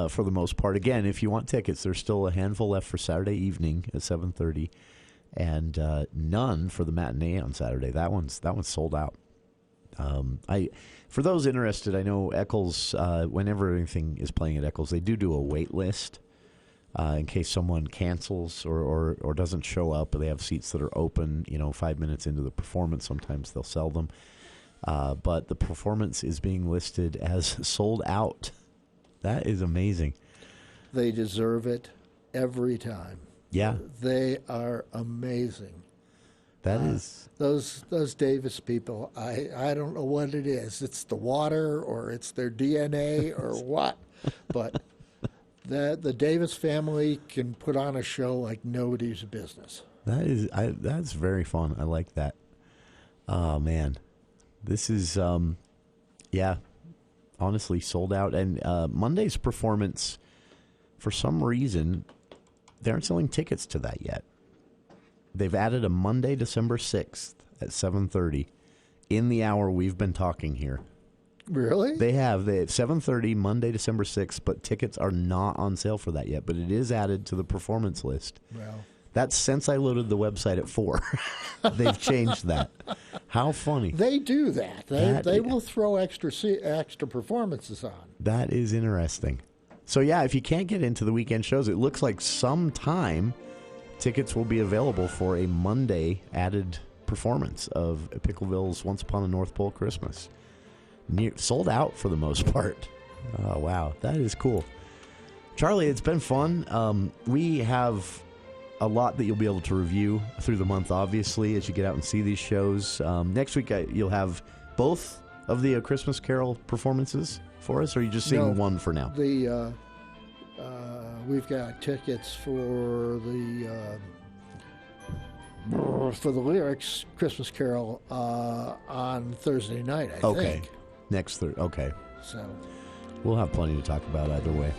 Speaker 21: for the most part. Again, if you want tickets, there's still a handful left for Saturday evening at 7:30, and none for the matinee on Saturday. That one's sold out. For those interested, I know Eccles, whenever anything is playing at Eccles, they do a wait list in case someone cancels or doesn't show up. They have seats that are open, 5 minutes into the performance. Sometimes they'll sell them. But the performance is being listed as sold out. That is amazing.
Speaker 22: They deserve it every time.
Speaker 21: Yeah.
Speaker 22: They are amazing.
Speaker 21: That is
Speaker 22: those Davis people. I don't know what it is. It's the water or it's their DNA or what, but the Davis family can put on a show like nobody's business.
Speaker 21: That's very fun. I like that. Oh man, this is honestly sold out. And Monday's performance, for some reason, they aren't selling tickets to that yet. They've added a Monday, December 6th at 7:30 in the hour we've been talking here.
Speaker 22: Really?
Speaker 21: They have 7:30 Monday, December 6th, but tickets are not on sale for that yet. But it is added to the performance list.
Speaker 22: Well,
Speaker 21: that's since I loaded the website at 4. They've changed that. How funny.
Speaker 22: They do that. They will throw extra performances on.
Speaker 21: That is interesting. So, yeah, if you can't get into the weekend shows, it looks like sometime tickets will be available for a Monday added performance of Pickleville's Once Upon a North Pole Christmas. Sold out for the most part. Oh, wow. That is cool. Charlie, it's been fun. We have a lot that you'll be able to review through the month, obviously, as you get out and see these shows. Next week, you'll have both of the Christmas Carol performances for us, or are you just seeing one for now?
Speaker 22: We've got tickets for the lyrics Christmas Carol on Thursday night, I think.
Speaker 21: Next Thursday. Okay.
Speaker 22: So
Speaker 21: we'll have plenty to talk about either way.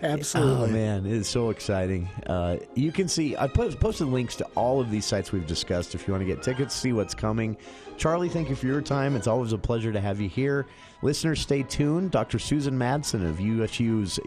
Speaker 22: Absolutely.
Speaker 21: Oh, man, it is so exciting. You can see, I posted links to all of these sites we've discussed if you want to get tickets, see what's coming. Charlie, thank you for your time. It's always a pleasure to have you here. Listeners, stay tuned. Dr. Susan Madsen of USU's